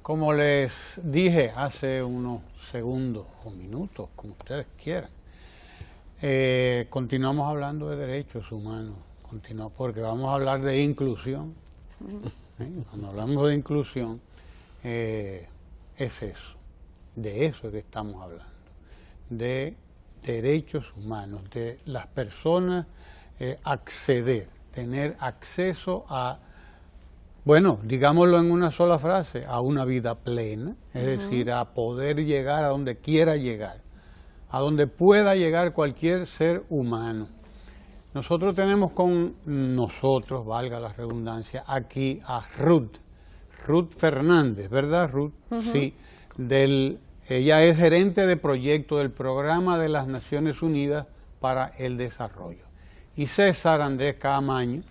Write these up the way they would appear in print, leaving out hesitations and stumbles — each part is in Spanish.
Como les dije hace unos segundos o minutos, como ustedes quieran, continuamos hablando de derechos humanos, porque vamos a hablar de inclusión. Cuando hablamos de inclusión, es eso, de eso que estamos hablando, de derechos humanos, de las personas acceder, tener acceso a, bueno, digámoslo en una sola frase, a una vida plena, es decir, a poder llegar a donde quiera llegar, a donde pueda llegar cualquier ser humano. Nosotros tenemos con nosotros, valga la redundancia, aquí a Ruth Fernández, ¿verdad, Ruth? Sí, ella es gerente de proyecto del Programa de las Naciones Unidas para el Desarrollo. Y César Andrés Caamaño,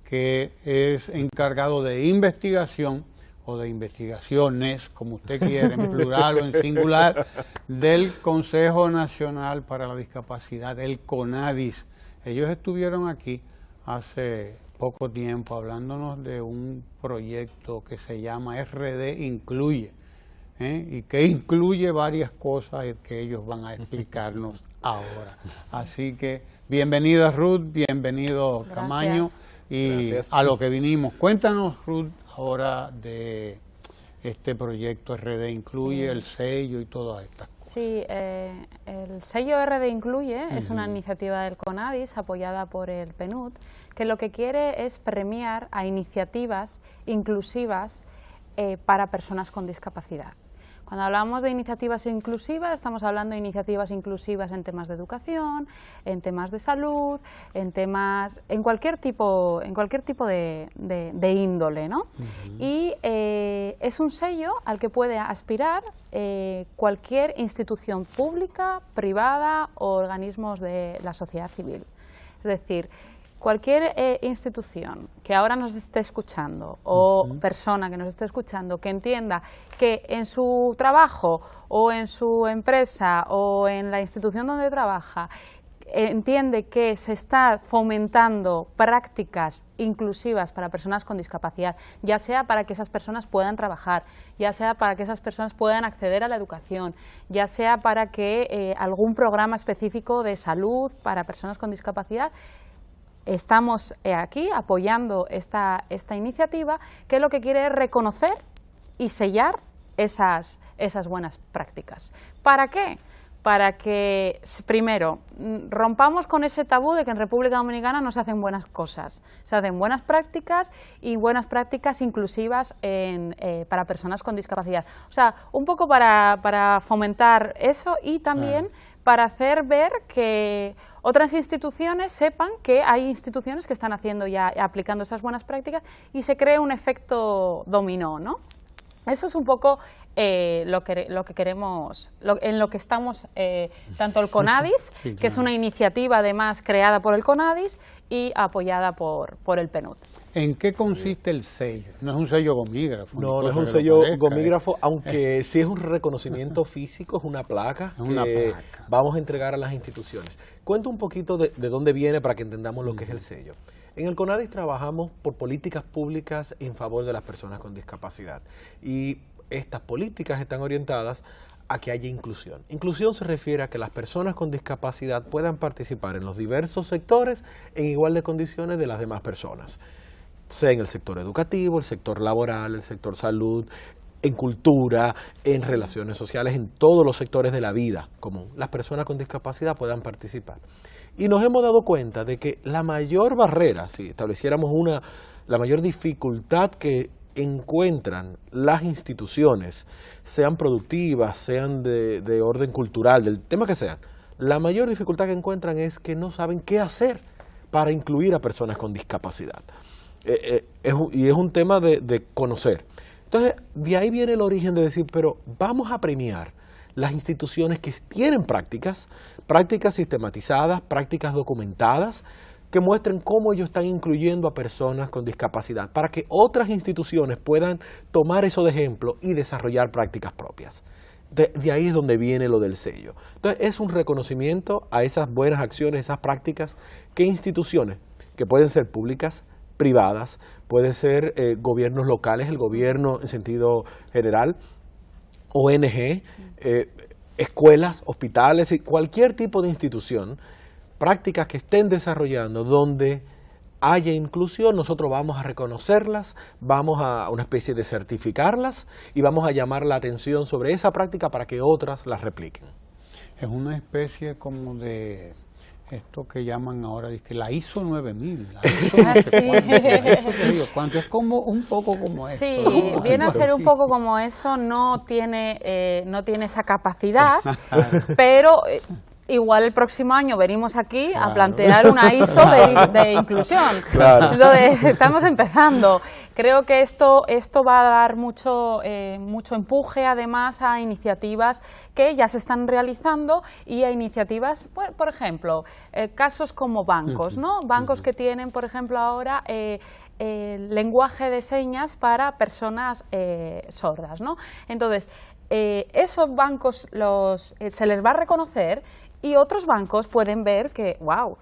que es encargado de investigación, o de investigaciones, como usted quiere, en plural o en singular, del Consejo Nacional para la Discapacidad, el CONADIS. Ellos estuvieron aquí hace poco tiempo hablándonos de un proyecto que se llama RD Incluye, y que incluye varias cosas que ellos van a explicarnos ahora. Así que bienvenida Ruth, bienvenido Caamaño. Y gracias. A lo que vinimos, cuéntanos Ruth ahora de este proyecto RD Incluye, el sello y todas estas cosas. Sí, el sello RD Incluye es una iniciativa del CONADIS apoyada por el PNUD, que lo que quiere es premiar a iniciativas inclusivas para personas con discapacidad. Cuando hablamos de iniciativas inclusivas, estamos hablando de iniciativas inclusivas en temas de educación, en temas de salud, en cualquier tipo de índole, ¿no? Y es un sello al que puede aspirar cualquier institución pública, privada o organismos de la sociedad civil. Es decir, cualquier institución que ahora nos esté escuchando o persona que nos esté escuchando que entienda que en su trabajo o en su empresa o en la institución donde trabaja entiende que se está fomentando prácticas inclusivas para personas con discapacidad, ya sea para que esas personas puedan trabajar, ya sea para que esas personas puedan acceder a la educación, ya sea para que algún programa específico de salud para personas con discapacidad. Estamos aquí apoyando esta iniciativa que lo que quiere es reconocer y sellar esas buenas prácticas. ¿Para qué? Para que, primero, rompamos con ese tabú de que en República Dominicana no se hacen buenas cosas. Se hacen buenas prácticas y buenas prácticas inclusivas para personas con discapacidad. O sea, un poco para fomentar eso y también para hacer ver que otras instituciones sepan que hay instituciones que están haciendo ya, aplicando esas buenas prácticas y se cree un efecto dominó, ¿no? Eso es un poco lo que queremos, en lo que estamos, tanto el CONADIS, sí, claro, que es una iniciativa además creada por el CONADIS y apoyada por el PNUD. ¿En qué consiste el sello? No es un sello gomígrafo. No, no es un sello gomígrafo, aunque sí es un reconocimiento físico, es una placa que vamos a entregar a las instituciones. Cuento un poquito de dónde viene para que entendamos lo que es el sello. En el CONADIS trabajamos por políticas públicas en favor de las personas con discapacidad y estas políticas están orientadas a que haya inclusión. Inclusión se refiere a que las personas con discapacidad puedan participar en los diversos sectores en igual de condiciones de las demás personas, sea en el sector educativo, el sector laboral, el sector salud, en cultura, en relaciones sociales, en todos los sectores de la vida común. Las personas con discapacidad puedan participar. Y nos hemos dado cuenta de que la mayor barrera, si estableciéramos la mayor dificultad que encuentran las instituciones, sean productivas, sean de orden cultural, del tema que sean, la mayor dificultad que encuentran es que no saben qué hacer para incluir a personas con discapacidad. Y es un tema de conocer. Entonces, de ahí viene el origen de decir, pero vamos a premiar las instituciones que tienen prácticas sistematizadas, prácticas documentadas, que muestren cómo ellos están incluyendo a personas con discapacidad, para que otras instituciones puedan tomar eso de ejemplo y desarrollar prácticas propias. De ahí es donde viene lo del sello. Entonces, es un reconocimiento a esas buenas acciones, esas prácticas que instituciones, que pueden ser públicas, privadas, puede ser gobiernos locales, el gobierno en sentido general, ONG, escuelas, hospitales y cualquier tipo de institución, prácticas que estén desarrollando donde haya inclusión, nosotros vamos a reconocerlas, vamos a una especie de certificarlas y vamos a llamar la atención sobre esa práctica para que otras las repliquen. Es una especie como de esto que llaman ahora la ISO 9000. La ISO no sé cuánto, es como un poco como esto. Sí, ¿no? viene a ser un poco como eso, no tiene esa capacidad, pero igual el próximo año venimos aquí a plantear una ISO de inclusión. Claro. Entonces, estamos empezando. Creo que esto va a dar mucho empuje, además, a iniciativas que ya se están realizando y a iniciativas, por ejemplo, casos como bancos, ¿no? Bancos que tienen, por ejemplo, ahora lenguaje de señas para personas sordas, ¿no? Entonces, esos bancos se les va a reconocer y otros bancos pueden ver que, wow,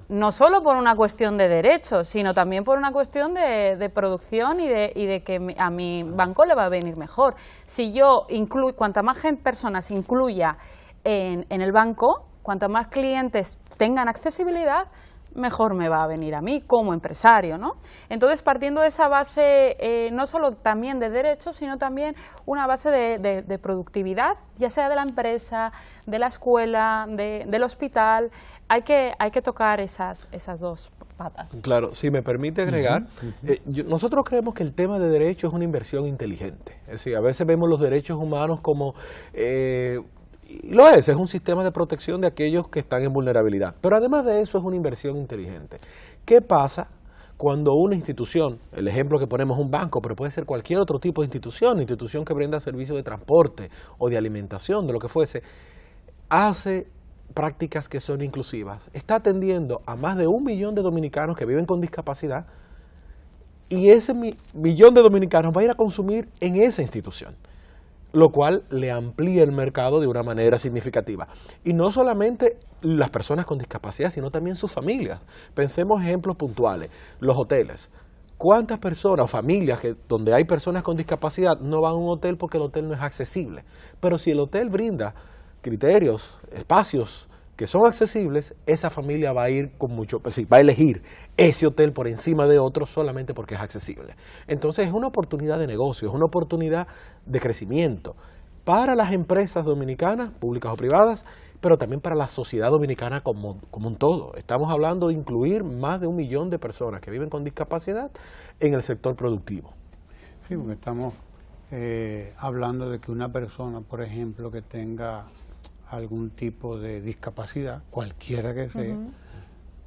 no solo por una cuestión de derechos, sino también por una cuestión de producción y de que a mi banco le va a venir mejor. Si yo cuanta más personas incluya en el banco, cuanta más clientes tengan accesibilidad, mejor me va a venir a mí como empresario, ¿no? Entonces, partiendo de esa base, no solo también de derechos, sino también una base de productividad, ya sea de la empresa, de la escuela, del hospital, hay que tocar esas dos patas. Claro, si me permite agregar, nosotros creemos que el tema de derechos es una inversión inteligente. Es decir, a veces vemos los derechos humanos como... lo es un sistema de protección de aquellos que están en vulnerabilidad. Pero además de eso es una inversión inteligente. ¿Qué pasa cuando una institución, el ejemplo que ponemos un banco, pero puede ser cualquier otro tipo de institución que brinda servicios de transporte o de alimentación, de lo que fuese, hace prácticas que son inclusivas, está atendiendo a más de 1 millón de dominicanos que viven con discapacidad y ese millón de dominicanos va a ir a consumir en esa institución, lo cual le amplía el mercado de una manera significativa. Y no solamente las personas con discapacidad, sino también sus familias. Pensemos ejemplos puntuales, los hoteles. ¿Cuántas personas o familias donde hay personas con discapacidad no van a un hotel porque el hotel no es accesible? Pero si el hotel brinda criterios, espacios que son accesibles, esa familia va a ir va a elegir ese hotel por encima de otros solamente porque es accesible. Entonces es una oportunidad de negocio, es una oportunidad de crecimiento para las empresas dominicanas, públicas o privadas, pero también para la sociedad dominicana como un todo. Estamos hablando de incluir más de 1 millón de personas que viven con discapacidad en el sector productivo. Sí, porque estamos hablando de que una persona, por ejemplo, que tenga algún tipo de discapacidad, cualquiera que sea,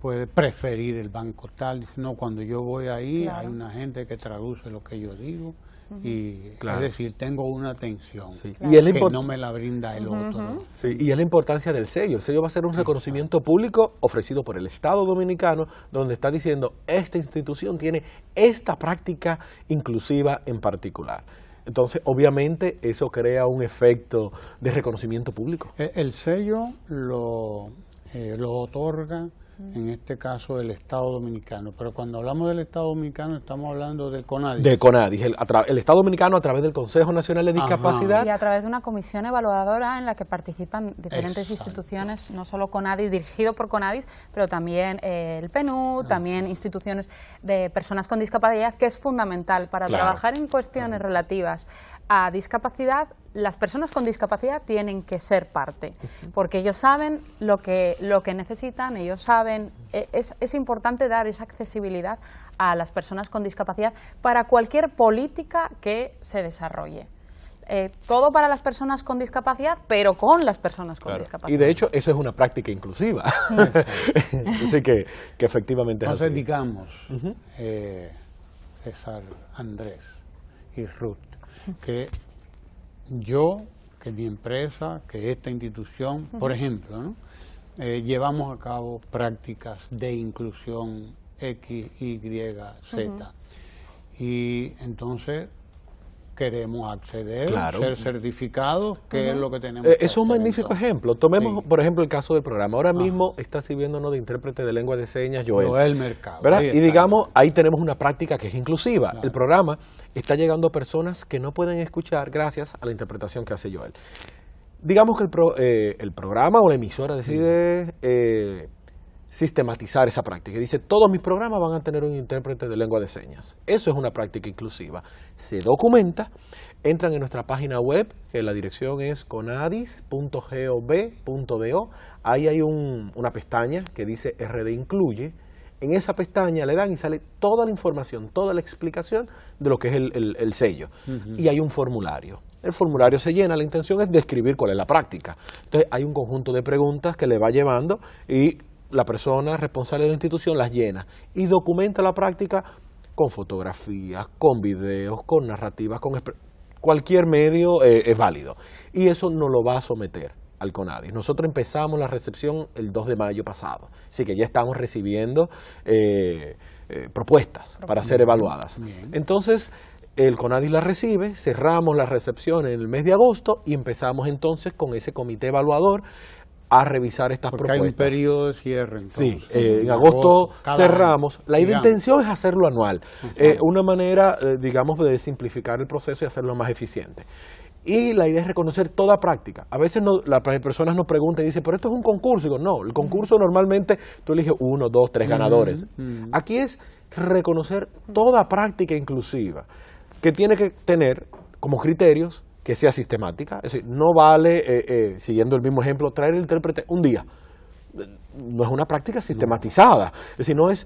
puede preferir el banco tal. No, cuando yo voy ahí, hay una gente que traduce lo que yo digo, y es decir, tengo una atención que no me la brinda el otro, ¿no? Sí, y es la importancia del sello. El sello va a ser un reconocimiento público ofrecido por el Estado Dominicano, donde está diciendo, esta institución tiene esta práctica inclusiva en particular. Entonces, obviamente, eso crea un efecto de reconocimiento público. El sello lo otorga, en este caso, el Estado Dominicano. Pero cuando hablamos del Estado Dominicano, estamos hablando del CONADIS. Del CONADIS. El Estado Dominicano, a través del Consejo Nacional de Discapacidad. Y a través de una comisión evaluadora en la que participan diferentes instituciones, no solo CONADIS, dirigido por CONADIS, pero también el PNUD, también instituciones de personas con discapacidad, que es fundamental para trabajar en cuestiones relativas a discapacidad. Las personas con discapacidad tienen que ser parte, porque ellos saben lo que necesitan, ellos saben, es importante dar esa accesibilidad a las personas con discapacidad para cualquier política que se desarrolle. Todo para las personas con discapacidad, pero con las personas con discapacidad. Y de hecho, eso es una práctica inclusiva. Así que efectivamente es así. Entonces, digamos, César, Andrés y Ruth, que mi empresa, que esta institución, por ejemplo, ¿no? Llevamos a cabo prácticas de inclusión X, Y, Z. Y entonces queremos acceder, claro, ser certificados, que es lo que tenemos que hacer. Es un magnífico ejemplo. Tomemos, por ejemplo, el caso del programa. Ahora mismo está sirviéndonos de intérprete de lengua de señas Joel Mercado. ¿Verdad? Y digamos, ahí tenemos una práctica que es inclusiva. Claro. El programa está llegando a personas que no pueden escuchar gracias a la interpretación que hace Joel. Digamos que el programa o la emisora decide sistematizar esa práctica. Dice, todos mis programas van a tener un intérprete de lengua de señas. Eso es una práctica inclusiva. Se documenta, entran en nuestra página web, que la dirección es conadis.gov.do. Ahí hay una pestaña que dice RD Incluye. En esa pestaña le dan y sale toda la información, toda la explicación de lo que es el sello. Y hay un formulario. El formulario se llena, la intención es describir cuál es la práctica. Entonces hay un conjunto de preguntas que le va llevando y la persona responsable de la institución las llena y documenta la práctica con fotografías, con videos, con narrativas, con cualquier medio es válido. Y eso nos lo va a someter al CONADIS. Nosotros empezamos la recepción el 2 de mayo pasado, así que ya estamos recibiendo propuestas para ser evaluadas. Bien. Entonces, el CONADIS la recibe, cerramos la recepción en el mes de agosto y empezamos entonces con ese comité evaluador a revisar estas propuestas. Hay un periodo de cierre. Entonces. Sí, en agosto cerramos. La intención es hacerlo anual, una manera, digamos, de simplificar el proceso y hacerlo más eficiente. Y la idea es reconocer toda práctica. A veces las personas nos preguntan y dicen, pero esto es un concurso. Digo, no, el concurso normalmente tú eliges 1, 2, 3 ganadores. Aquí es reconocer toda práctica inclusiva, que tiene que tener como criterios que sea sistemática. Es decir, no vale, siguiendo el mismo ejemplo, traer el intérprete un día. No es una práctica sistematizada. Es decir, no es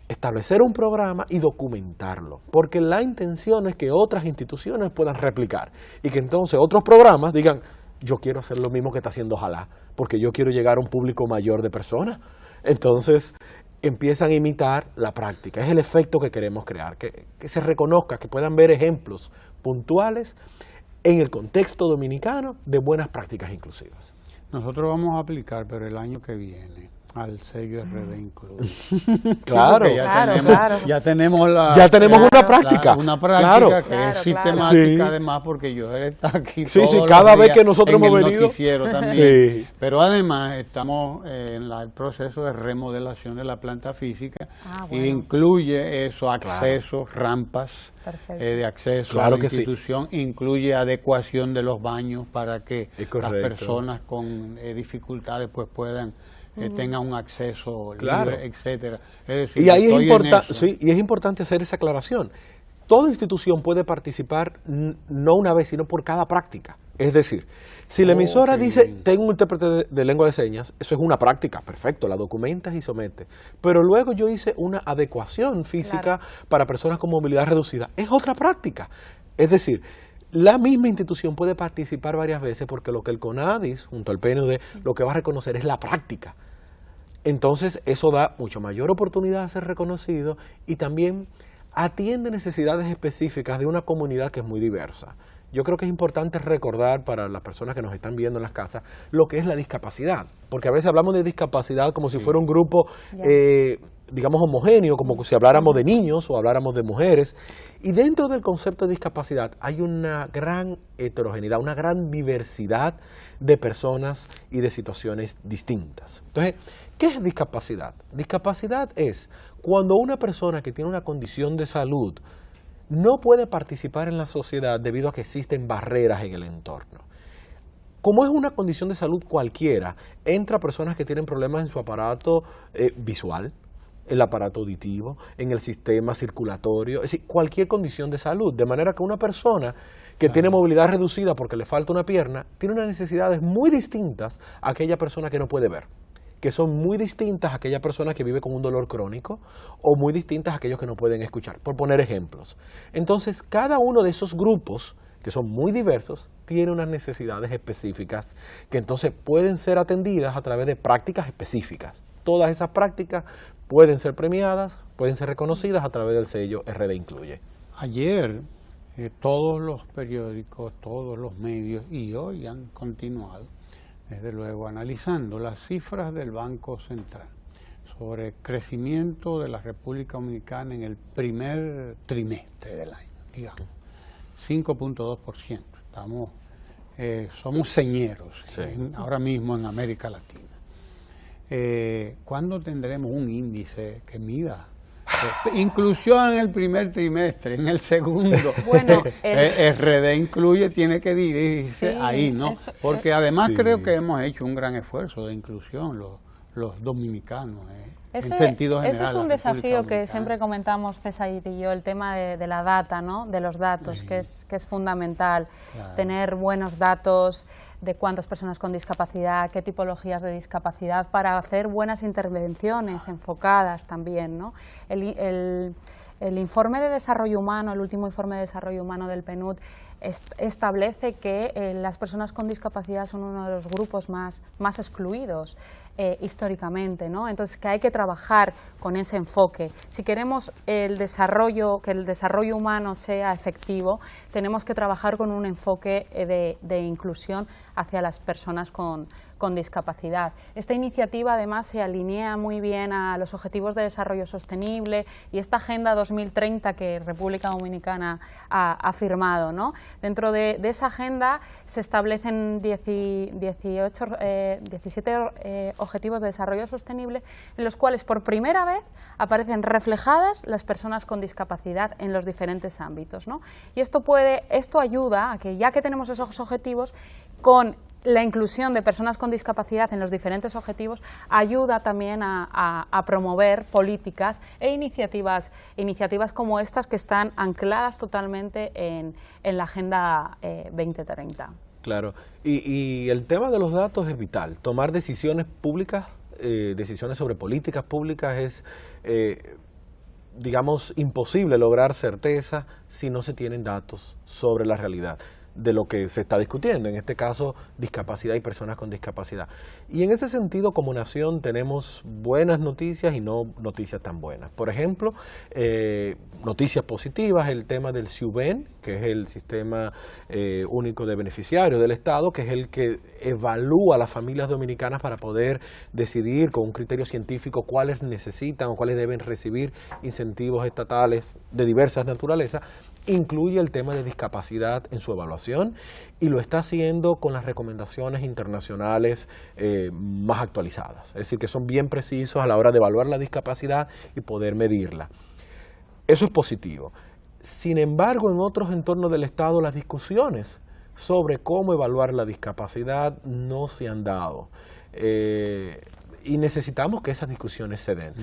establecer un programa y documentarlo, porque la intención es que otras instituciones puedan replicar y que entonces otros programas digan, yo quiero hacer lo mismo que está haciendo Ojalá, porque yo quiero llegar a un público mayor de personas. Entonces empiezan a imitar la práctica. Es el efecto que queremos crear, que se reconozca, que puedan ver ejemplos puntuales en el contexto dominicano de buenas prácticas inclusivas. Nosotros vamos a aplicar, pero el año que viene, al sello RD Incluye. Claro, sí, ya tenemos una práctica. Una práctica que es sistemática, además, porque yo está aquí todos los cada días vez que nosotros hemos venido. Noticiero también. Pero además estamos en el proceso de remodelación de la planta física y incluye eso, accesos, rampas de acceso a la institución, incluye adecuación de los baños para que las personas con dificultades pues puedan tenga un acceso libre, etcétera. Es decir, y ahí es importante hacer esa aclaración. Toda institución puede participar no una vez, sino por cada práctica. Es decir, si la emisora dice, tengo un intérprete de lengua de señas, eso es una práctica, perfecto, la documentas y sometes. Pero luego yo hice una adecuación física para personas con movilidad reducida, es otra práctica. Es decir, la misma institución puede participar varias veces porque lo que el CONADIS, junto al PNUD, lo que va a reconocer es la práctica. Entonces, eso da mucho mayor oportunidad a ser reconocido y también atiende necesidades específicas de una comunidad que es muy diversa. Yo creo que es importante recordar para las personas que nos están viendo en las casas lo que es la discapacidad, porque a veces hablamos de discapacidad como si fuera un grupo, digamos, homogéneo, como si habláramos de niños o habláramos de mujeres. Y dentro del concepto de discapacidad hay una gran heterogeneidad, una gran diversidad de personas y de situaciones distintas. Entonces, ¿qué es discapacidad? Discapacidad es cuando una persona que tiene una condición de salud no puede participar en la sociedad debido a que existen barreras en el entorno. Como es una condición de salud cualquiera, entra personas que tienen problemas en su aparato visual, el aparato auditivo, en el sistema circulatorio, es decir, cualquier condición de salud. De manera que una persona que tiene movilidad reducida porque le falta una pierna, tiene unas necesidades muy distintas a aquella persona que no puede ver, que son muy distintas a aquella persona que vive con un dolor crónico o muy distintas a aquellos que no pueden escuchar, por poner ejemplos. Entonces, cada uno de esos grupos, que son muy diversos, tiene unas necesidades específicas que entonces pueden ser atendidas a través de prácticas específicas. Todas esas prácticas pueden ser premiadas, pueden ser reconocidas a través del sello RD Incluye. Ayer todos los periódicos, todos los medios y hoy han continuado desde luego analizando las cifras del Banco Central sobre el crecimiento de la República Dominicana en el primer trimestre del año, digamos. 5.2%. Somos señeros ahora mismo en América Latina. ¿Cuándo tendremos un índice que mida? Inclusión en el primer trimestre, en el segundo. Bueno, RD incluye, tiene que dirigirse ahí, ¿no? Porque además creo que hemos hecho un gran esfuerzo de inclusión los dominicanos. En sentido general, ese es un desafío que siempre comentamos César y yo, el tema de la data, ¿no? De los datos, que es fundamental. Claro. Tener buenos datos de cuántas personas con discapacidad, qué tipologías de discapacidad, para hacer buenas intervenciones enfocadas también, ¿no? El informe de desarrollo humano, el último informe de desarrollo humano del PNUD, establece que las personas con discapacidad son uno de los grupos más excluidos históricamente, ¿no? Entonces, que hay que trabajar con ese enfoque. Si queremos que el desarrollo humano sea efectivo, tenemos que trabajar con un enfoque de inclusión hacia las personas con discapacidad. Esta iniciativa además se alinea muy bien a los Objetivos de Desarrollo Sostenible y esta Agenda 2030 que República Dominicana ha firmado, ¿no? Dentro de esa agenda se establecen 17 Objetivos de Desarrollo Sostenible, en los cuales por primera vez aparecen reflejadas las personas con discapacidad en los diferentes ámbitos, ¿no? Y esto ayuda a que, ya que tenemos esos objetivos, con la inclusión de personas con discapacidad en los diferentes objetivos, ayuda también a promover políticas e iniciativas como estas, que están ancladas totalmente en la Agenda 2030. Claro, y el tema de los datos es vital. Tomar decisiones públicas, decisiones sobre políticas públicas es, digamos, imposible lograr certeza si no se tienen datos sobre la realidad de lo que se está discutiendo, en este caso discapacidad y personas con discapacidad. Y en ese sentido, como nación, tenemos buenas noticias y no noticias tan buenas. Por ejemplo, noticias positivas, el tema del SIUBEN, que es el Sistema Único de Beneficiarios del Estado, que es el que evalúa a las familias dominicanas para poder decidir con un criterio científico cuáles necesitan o cuáles deben recibir incentivos estatales de diversas naturalezas. Incluye el tema de discapacidad en su evaluación y lo está haciendo con las recomendaciones internacionales más actualizadas. Es decir, que son bien precisos a la hora de evaluar la discapacidad y poder medirla. Eso es positivo. Sin embargo, en otros entornos del Estado, las discusiones sobre cómo evaluar la discapacidad no se han dado. Y necesitamos que esas discusiones se den.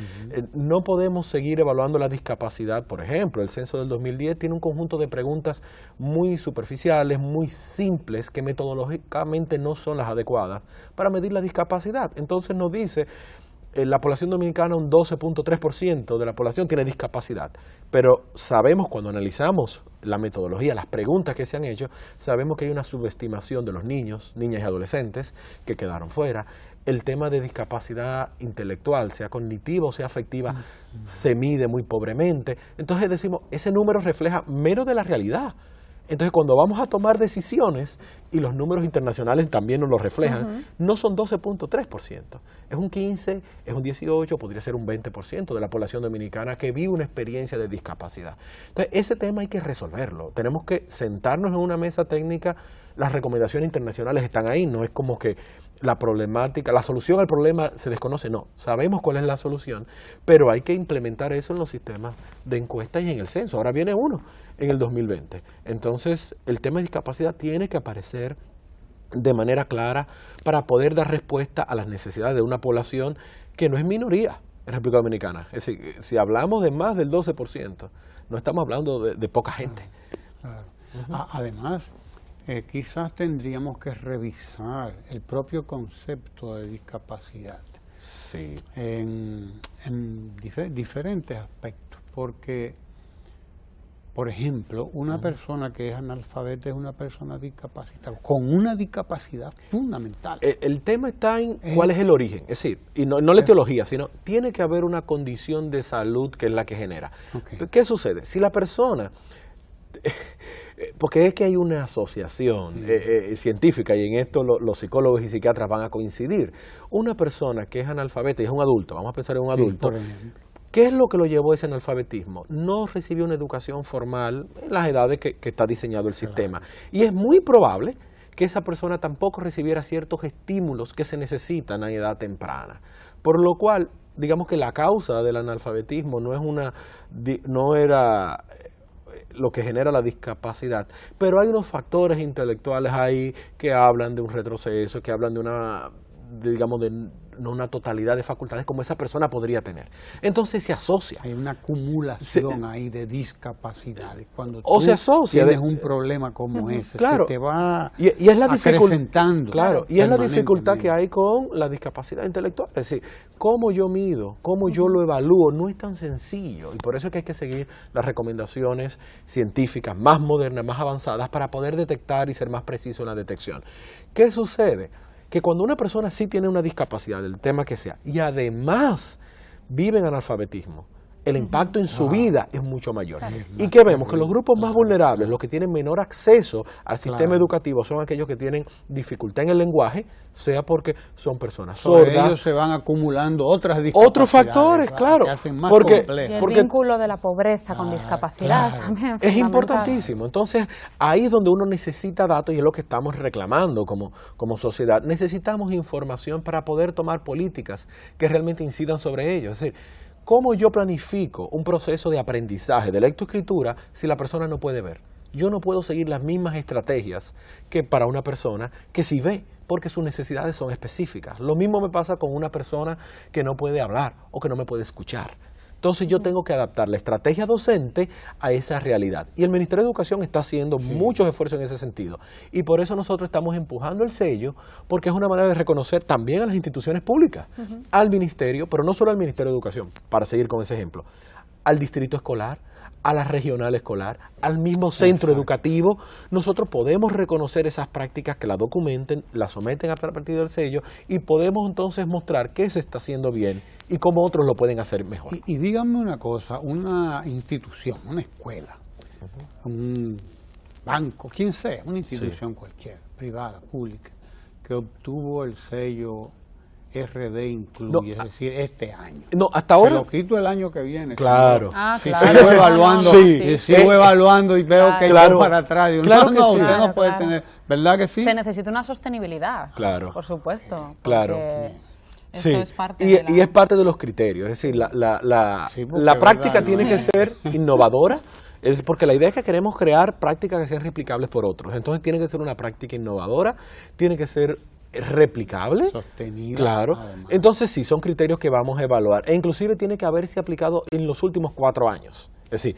No podemos seguir evaluando la discapacidad. Por ejemplo, el censo del 2010 tiene un conjunto de preguntas muy superficiales, muy simples, que metodológicamente no son las adecuadas para medir la discapacidad. Entonces nos dice, la población dominicana, un 12.3% de la población tiene discapacidad. Pero sabemos, cuando analizamos la metodología, las preguntas que se han hecho, sabemos que hay una subestimación de los niños, niñas y adolescentes que quedaron fuera. El tema de discapacidad intelectual, sea cognitiva o sea afectiva, se mide muy pobremente. Entonces decimos, ese número refleja menos de la realidad. Entonces, cuando vamos a tomar decisiones, y los números internacionales también nos lo reflejan, no son 12.3%, es un 15%, es un 18%, podría ser un 20% de la población dominicana que vive una experiencia de discapacidad. Entonces, ese tema hay que resolverlo. Tenemos que sentarnos en una mesa técnica. Las recomendaciones internacionales están ahí, no es como que la problemática, la solución al problema se desconoce, no, sabemos cuál es la solución, pero hay que implementar eso en los sistemas de encuestas y en el censo. Ahora viene uno en el 2020. Entonces, el tema de discapacidad tiene que aparecer de manera clara para poder dar respuesta a las necesidades de una población que no es minoría en República Dominicana. Es decir, si hablamos de más del 12%, no estamos hablando de poca gente. Claro. Además, quizás tendríamos que revisar el propio concepto de discapacidad en diferentes aspectos, porque, por ejemplo, una persona que es analfabeta es una persona discapacitada, con una discapacidad fundamental. El tema está en cuál es el origen, es decir, y no la etiología, sino tiene que haber una condición de salud que es la que genera. ¿Qué sucede? Si la persona... Porque es que hay una asociación científica, y en esto los psicólogos y psiquiatras van a coincidir. Una persona que es analfabeta y es un adulto, vamos a pensar en un adulto, ¿Qué es lo que lo llevó a ese analfabetismo? No recibió una educación formal en las edades que está diseñado el sistema. Y es muy probable que esa persona tampoco recibiera ciertos estímulos que se necesitan a edad temprana. Por lo cual, digamos que la causa del analfabetismo no era lo que genera la discapacidad, pero hay unos factores intelectuales ahí que hablan de un retroceso, que hablan de una totalidad de facultades como esa persona podría tener. Entonces se asocia. Hay una acumulación ahí de discapacidades. Cuando se asocia tienes un problema como ese, claro, se te va y es la acrecentando. Claro, y es la dificultad que hay con la discapacidad intelectual. Es decir, cómo yo mido, cómo yo lo evalúo, no es tan sencillo. Y por eso es que hay que seguir las recomendaciones científicas más modernas, más avanzadas, para poder detectar y ser más preciso en la detección. ¿Qué sucede? Que cuando una persona sí tiene una discapacidad, del tema que sea, y además vive en analfabetismo, el impacto en su vida es mucho mayor. ¿Y qué vemos? Que los grupos más vulnerables, los que tienen menor acceso al sistema educativo, son aquellos que tienen dificultad en el lenguaje, sea porque son personas sordas. Ellos se van acumulando otras discapacidades. Otros factores, claro. Que hacen más y el vínculo de la pobreza con discapacidad también es importantísimo. Entonces, ahí es donde uno necesita datos y es lo que estamos reclamando como sociedad. Necesitamos información para poder tomar políticas que realmente incidan sobre ello. Es decir, ¿cómo yo planifico un proceso de aprendizaje de lectoescritura si la persona no puede ver? Yo no puedo seguir las mismas estrategias que para una persona que sí ve, porque sus necesidades son específicas. Lo mismo me pasa con una persona que no puede hablar o que no me puede escuchar. Entonces yo tengo que adaptar la estrategia docente a esa realidad. Y el Ministerio de Educación está haciendo muchos esfuerzos en ese sentido. Y por eso nosotros estamos empujando el sello, porque es una manera de reconocer también a las instituciones públicas, al Ministerio, pero no solo al Ministerio de Educación, para seguir con ese ejemplo, al distrito escolar, a la regional escolar, al mismo centro educativo. Nosotros podemos reconocer esas prácticas, que las documenten, las someten a partir del sello, y podemos entonces mostrar qué se está haciendo bien y cómo otros lo pueden hacer mejor. Y díganme una cosa, una institución, una escuela, un banco, quien sea, una institución cualquiera, privada, pública, que obtuvo el sello RD Incluye, es decir, este año. No, hasta ahora. Me lo quito el año que viene. Claro. Si sigo evaluando, sigo evaluando y veo que yo para atrás. Digo, usted no puede tener, ¿verdad que sí? Se necesita una sostenibilidad. Claro. Por supuesto. Claro. Esto es parte y es parte de los criterios. Es decir, la práctica tiene que ser innovadora. Es porque la idea es que queremos crear prácticas que sean replicables por otros. Entonces tiene que ser una práctica innovadora, tiene que ser replicable, sostenible, claro. Además. Entonces sí, son criterios que vamos a evaluar, e inclusive tiene que haberse aplicado en los últimos 4 años. Es decir,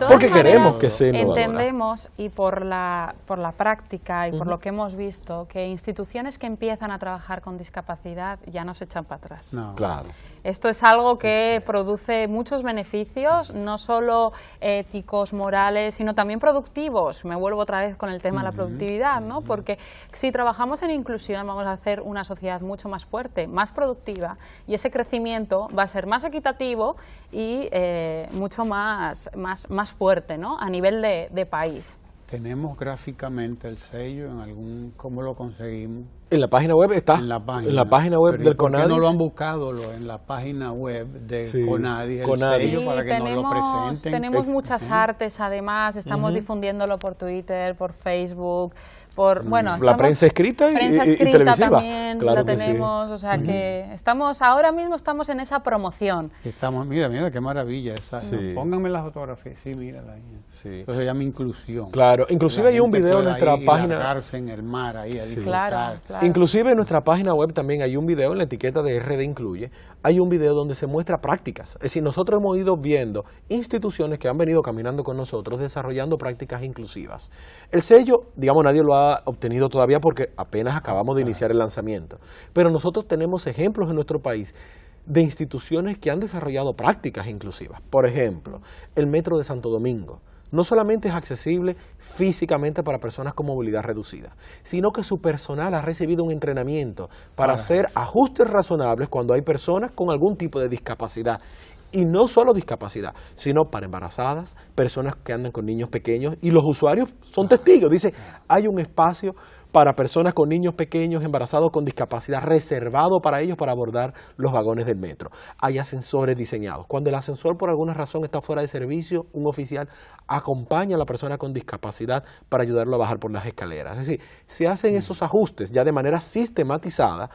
porque queremos que sea innovadora. Entendemos, y por la práctica y por lo que hemos visto, que instituciones que empiezan a trabajar con discapacidad ya no se echan para atrás. No. Claro. Esto es algo que produce muchos beneficios, no solo éticos, morales, sino también productivos. Me vuelvo otra vez con el tema de la productividad, ¿no? Porque si trabajamos en inclusión vamos a hacer una sociedad mucho más fuerte, más productiva, y ese crecimiento va a ser más equitativo y mucho más fuerte, ¿no? A nivel de país. ¿Tenemos gráficamente el sello en algún, cómo lo conseguimos? En la página web está. En la página web del CONADIS. ¿Por qué no lo han buscado en la página web de CONADIS, el sello, para que nos lo presenten? Tenemos muchas artes, además, estamos difundiéndolo por Twitter, por Facebook, por, la prensa escrita y televisiva. También la tenemos, o sea que ahora mismo estamos en esa promoción. Mira qué maravilla esa. Pónganme las fotografías, mírala ahí. Eso se llama inclusión. Claro, inclusive hay un video en nuestra página. En el mar ahí a disfrutar. Claro. Inclusive en nuestra página web también hay un video, en la etiqueta de RD Incluye, hay un video donde se muestra prácticas. Es decir, nosotros hemos ido viendo instituciones que han venido caminando con nosotros desarrollando prácticas inclusivas. El sello, digamos, nadie lo ha obtenido todavía porque apenas acabamos de iniciar el lanzamiento. Pero nosotros tenemos ejemplos en nuestro país de instituciones que han desarrollado prácticas inclusivas. Por ejemplo, el Metro de Santo Domingo no solamente es accesible físicamente para personas con movilidad reducida, sino que su personal ha recibido un entrenamiento para hacer ajustes razonables cuando hay personas con algún tipo de discapacidad. Y no solo discapacidad, sino para embarazadas, personas que andan con niños pequeños, y los usuarios son testigos. Dice, hay un espacio para personas con niños pequeños, embarazados con discapacidad, reservado para ellos para abordar los vagones del metro. Hay ascensores diseñados. Cuando el ascensor por alguna razón está fuera de servicio, un oficial acompaña a la persona con discapacidad para ayudarlo a bajar por las escaleras. Es decir, se hacen esos ajustes ya de manera sistematizada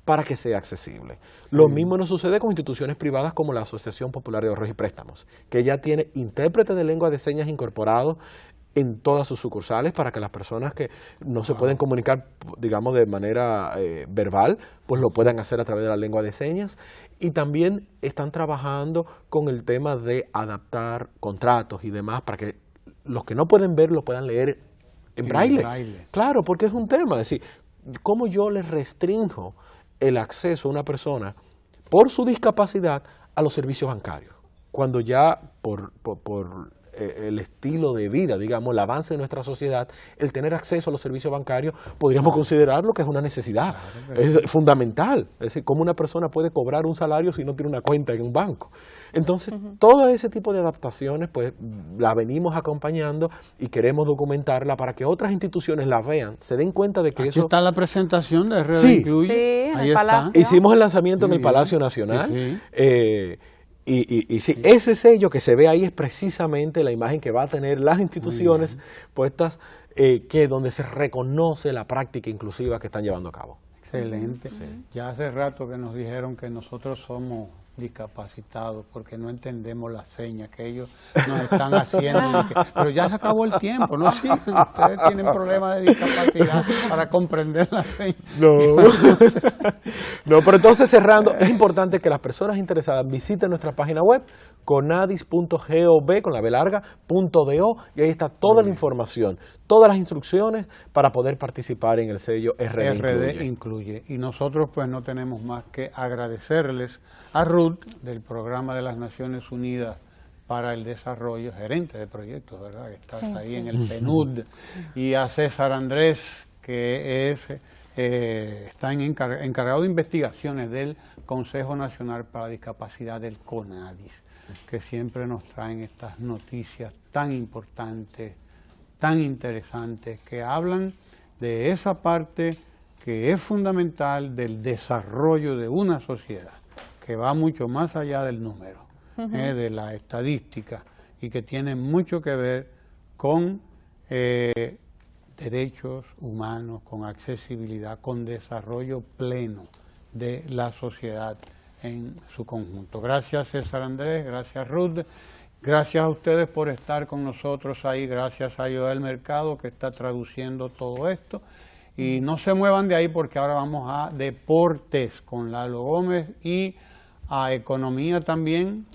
para que sea accesible. Lo mismo nos sucede con instituciones privadas como la Asociación Popular de Ahorros y Préstamos, que ya tiene intérprete de lengua de señas incorporados en todas sus sucursales para que las personas que no se pueden comunicar, digamos, de manera verbal, pues lo puedan hacer a través de la lengua de señas. Y también están trabajando con el tema de adaptar contratos y demás para que los que no pueden ver lo puedan leer en braille. Claro, porque es un tema, es decir, ¿cómo yo les restringo el acceso a una persona por su discapacidad a los servicios bancarios? Cuando ya por el estilo de vida, digamos, el avance de nuestra sociedad, el tener acceso a los servicios bancarios, podríamos considerarlo que es una necesidad, es fundamental. Es decir, ¿cómo una persona puede cobrar un salario si no tiene una cuenta en un banco? Entonces, todo ese tipo de adaptaciones, pues, la venimos acompañando y queremos documentarla para que otras instituciones la vean, se den cuenta de que Aquí eso... está la presentación de RD Sí. Incluye. Sí, en Ahí el Palacio. Hicimos el lanzamiento en el Palacio Nacional. Sí. Y sí, ese sello que se ve ahí es precisamente la imagen que va a tener las instituciones puestas, que donde se reconoce la práctica inclusiva que están llevando a cabo. Excelente. Ya hace rato que nos dijeron que nosotros somos discapacitados porque no entendemos las señas que ellos nos están haciendo. Pero ya se acabó el tiempo, ¿no? Sí, ustedes tienen problemas de discapacidad para comprender las señas. No, pero entonces cerrando, es importante que las personas interesadas visiten nuestra página web, conadis.gov, con la B larga, .do, y ahí está toda la información, todas las instrucciones para poder participar en el sello RD Incluye. Y nosotros pues no tenemos más que agradecerles a Ruth del Programa de las Naciones Unidas para el Desarrollo, gerente de proyectos, ¿verdad? Que estás ahí en el PNUD, y a César Andrés, que es está encargado de investigaciones del Consejo Nacional para la Discapacidad del CONADIS, que siempre nos traen estas noticias tan importantes, tan interesantes, que hablan de esa parte que es fundamental del desarrollo de una sociedad, que va mucho más allá del número, de la estadística, y que tiene mucho que ver con derechos humanos, con accesibilidad, con desarrollo pleno de la sociedad en su conjunto. Gracias César Andrés, gracias Ruth, gracias a ustedes por estar con nosotros ahí, gracias a Joel Mercado que está traduciendo todo esto. Y no se muevan de ahí porque ahora vamos a deportes con Lalo Gómez y a economía también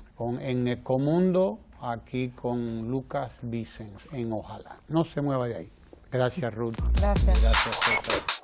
en Ecomundo, aquí con Lucas Vicens en Ojalá. No se mueva de ahí. Gracias Ruth. Gracias. Gracias César.